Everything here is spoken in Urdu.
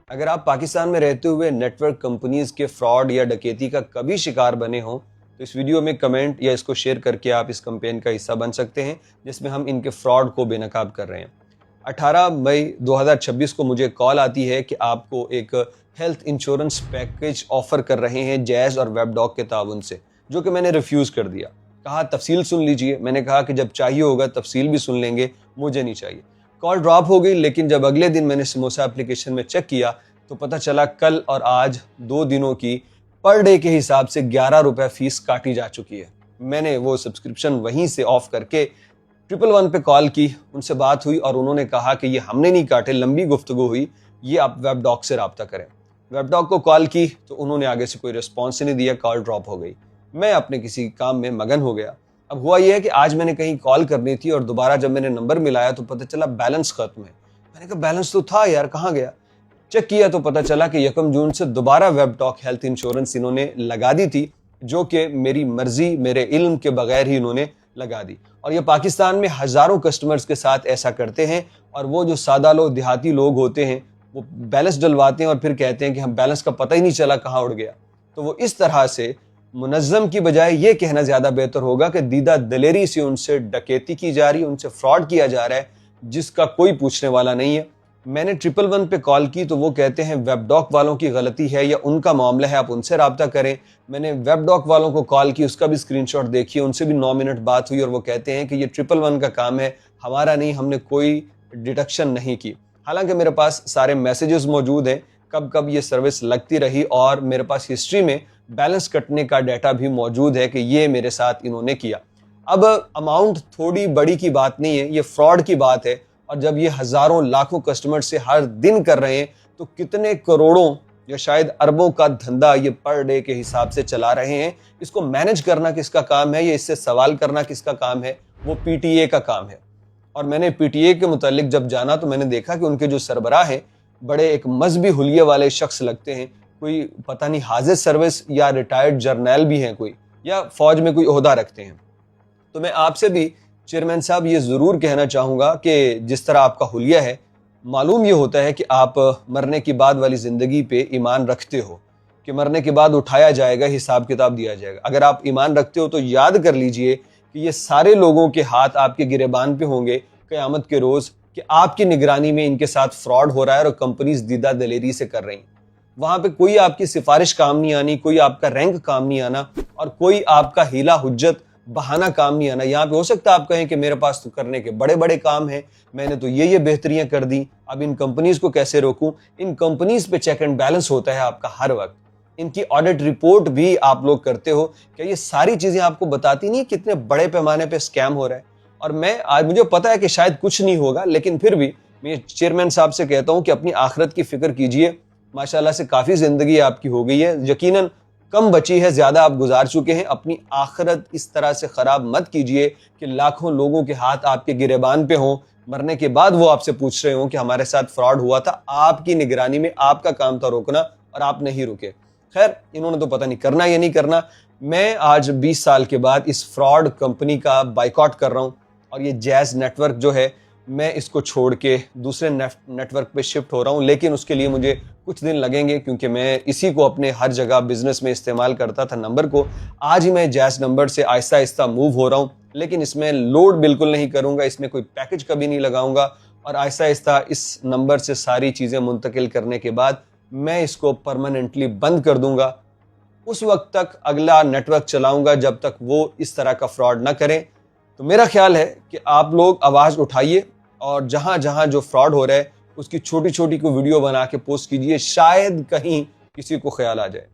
اگر آپ پاکستان میں رہتے ہوئے نیٹ ورک کمپنیز کے فراڈ یا ڈکیتی کا کبھی شکار بنے ہوں تو اس ویڈیو میں کمنٹ یا اس کو شیئر کر کے آپ اس کمپین کا حصہ بن سکتے ہیں جس میں ہم ان کے فراڈ کو بے نقاب کر رہے ہیں۔ 18 مئی 2026 کو مجھے کال آتی ہے کہ آپ کو ایک ہیلتھ انشورنس پیکیج آفر کر رہے ہیں جیز اور ویب ڈاک کے تعاون سے، جو کہ میں نے ریفیوز کر دیا۔ کہا تفصیل سن لیجئے، میں نے کہا کہ جب چاہیے ہوگا تفصیل بھی سن لیں گے، مجھے نہیں چاہیے۔ کال ڈراپ ہو گئی، لیکن جب اگلے دن میں نے سموسا اپلیکیشن میں چیک کیا تو پتہ چلا کل اور آج 2 دنوں کی پر ڈے کے حساب سے 11 روپے فیس کاٹی جا چکی ہے۔ میں نے وہ سبسکرپشن وہیں سے آف کر کے 111 پہ کال کی، ان سے بات ہوئی اور انہوں نے کہا کہ یہ ہم نے نہیں کاٹے، لمبی گفتگو ہوئی، یہ آپ ویب ڈاک سے رابطہ کریں۔ ویب ڈاک کو کال کی تو انہوں نے آگے سے کوئی رسپانس نہیں دیا، کال ڈراپ ہو گئی۔ میں اپنے کسی کام میں مگن ہو گیا۔ اب ہوا یہ ہے کہ آج میں نے کہیں کال کرنی تھی اور دوبارہ جب میں نے نمبر ملایا تو پتہ چلا بیلنس ختم ہے۔ میں نے کہا بیلنس تو تھا یار، کہاں گیا؟ چیک کیا تو پتہ چلا کہ 1 جون سے دوبارہ ویب ڈاک ہیلتھ انشورنس انہوں نے لگا دی تھی، جو کہ میری مرضی، میرے علم کے بغیر ہی انہوں نے لگا دی۔ اور یہ پاکستان میں ہزاروں کسٹمرز کے ساتھ ایسا کرتے ہیں، اور وہ جو سادہ لوگ، دیہاتی لوگ ہوتے ہیں، وہ بیلنس ڈلواتے ہیں اور پھر کہتے ہیں کہ ہم بیلنس کا پتہ ہی نہیں چلا کہاں اڑ گیا۔ تو وہ اس طرح سے منظم کی بجائے یہ کہنا زیادہ بہتر ہوگا کہ دیدہ دلیری سے ان سے ڈکیتی کی جا رہی ہے، ان سے فراڈ کیا جا رہا ہے، جس کا کوئی پوچھنے والا نہیں ہے۔ میں نے 111 پہ کال کی تو وہ کہتے ہیں ویب ڈاک والوں کی غلطی ہے یا ان کا معاملہ ہے، آپ ان سے رابطہ کریں۔ میں نے ویب ڈاک والوں کو کال کی، اس کا بھی اسکرین شاٹ دیکھیے، ان سے بھی 9 منٹ بات ہوئی اور وہ کہتے ہیں کہ یہ 111 کا کام ہے، ہمارا نہیں، ہم نے کوئی ڈیٹیکشن نہیں کی۔ حالانکہ میرے پاس سارے میسیجز موجود ہیں کب کب یہ سروس لگتی رہی، اور میرے پاس ہسٹری میں بیلنس کٹنے کا ڈیٹا بھی موجود ہے کہ یہ میرے ساتھ انہوں نے کیا۔ اب اماؤنٹ تھوڑی بڑی کی بات نہیں ہے، یہ فراڈ کی بات ہے، اور جب یہ ہزاروں لاکھوں کسٹمر سے ہر دن کر رہے ہیں تو کتنے کروڑوں یا شاید اربوں کا دھندا یہ پر ڈے کے حساب سے چلا رہے ہیں۔ اس کو مینج کرنا کس کا کام ہے، یہ اس سے سوال کرنا کس کا کام ہے؟ وہ پی ٹی اے کا کام ہے۔ اور میں نے پی ٹی اے کے متعلق جب جانا تو میں نے دیکھا کہ ان کے جو سربراہ ہیں بڑے ایک مذہبی حلیے والے شخص لگتے ہیں، کوئی پتہ نہیں حافظ سروس یا ریٹائرڈ جرنیل بھی ہیں کوئی، یا فوج میں کوئی عہدہ رکھتے ہیں۔ تو میں آپ سے بھی چیئرمین صاحب یہ ضرور کہنا چاہوں گا کہ جس طرح آپ کا حلیہ ہے، معلوم یہ ہوتا ہے کہ آپ مرنے کی بعد والی زندگی پہ ایمان رکھتے ہو کہ مرنے کے بعد اٹھایا جائے گا، حساب کتاب دیا جائے گا۔ اگر آپ ایمان رکھتے ہو تو یاد کر لیجئے کہ یہ سارے لوگوں کے ہاتھ آپ کے گریبان پہ ہوں گے قیامت کے روز کہ آپ کی نگرانی میں ان کے ساتھ فراڈ ہو رہا ہے اور کمپنیز دیدہ دلیری سے کر رہی ہیں۔ وہاں پہ کوئی آپ کی سفارش کام نہیں آنی، کوئی آپ کا رینک کام نہیں آنا، اور کوئی آپ کا ہیلا حجت بہانہ کام نہیں آنا۔ یہاں پہ ہو سکتا ہے آپ کہیں کہ میرے پاس تو کرنے کے بڑے بڑے کام ہیں، میں نے تو یہ بہتریاں کر دی، اب ان کمپنیز کو کیسے روکوں؟ ان کمپنیز پہ چیک اینڈ بیلنس ہوتا ہے آپ کا ہر وقت، ان کی آڈٹ رپورٹ بھی آپ لوگ کرتے ہو۔ کیا یہ ساری چیزیں آپ کو بتاتی نہیں کتنے بڑے پیمانے پہ اسکیم ہو رہا ہے؟ اور میں آج مجھے پتا ہے کہ شاید کچھ نہیں ہوگا، لیکن پھر بھی میں چیئرمین صاحب سے کہتا ہوں کہ اپنی آخرت کی فکر کیجئے۔ ماشاءاللہ سے کافی زندگی آپ کی ہو گئی ہے، یقیناً کم بچی ہے، زیادہ آپ گزار چکے ہیں۔ اپنی آخرت اس طرح سے خراب مت کیجئے کہ لاکھوں لوگوں کے ہاتھ آپ کے گریبان پہ ہوں، مرنے کے بعد وہ آپ سے پوچھ رہے ہوں کہ ہمارے ساتھ فراڈ ہوا تھا، آپ کی نگرانی میں آپ کا کام تھا روکنا اور آپ نہیں رکے۔ خیر، انہوں نے تو پتہ نہیں کرنا یا نہیں کرنا۔ میں آج 20 سال کے بعد اس فراڈ کمپنی کا بائیکاٹ کر رہا ہوں، اور یہ جیز نیٹ ورک جو ہے میں اس کو چھوڑ کے دوسرے نیٹ ورک پہ شفٹ ہو رہا ہوں، لیکن اس کے لیے مجھے کچھ دن لگیں گے کیونکہ میں اسی کو اپنے ہر جگہ بزنس میں استعمال کرتا تھا نمبر کو۔ آج ہی میں جیز نمبر سے آہستہ آہستہ موو ہو رہا ہوں، لیکن اس میں لوڈ بالکل نہیں کروں گا، اس میں کوئی پیکج کبھی نہیں لگاؤں گا، اور آہستہ آہستہ اس نمبر سے ساری چیزیں منتقل کرنے کے بعد میں اس کو پرماننٹلی بند کر دوں گا۔ اس وقت تک اگلا نیٹ ورک چلاؤں گا جب تک وہ اس طرح کا فراڈ نہ کریں۔ تو میرا خیال ہے کہ آپ لوگ آواز اٹھائیے اور جہاں جہاں جو فراڈ ہو رہا ہے اس کی چھوٹی چھوٹی کو ویڈیو بنا کے پوسٹ کیجئے، شاید کہیں کسی کو خیال آ جائے۔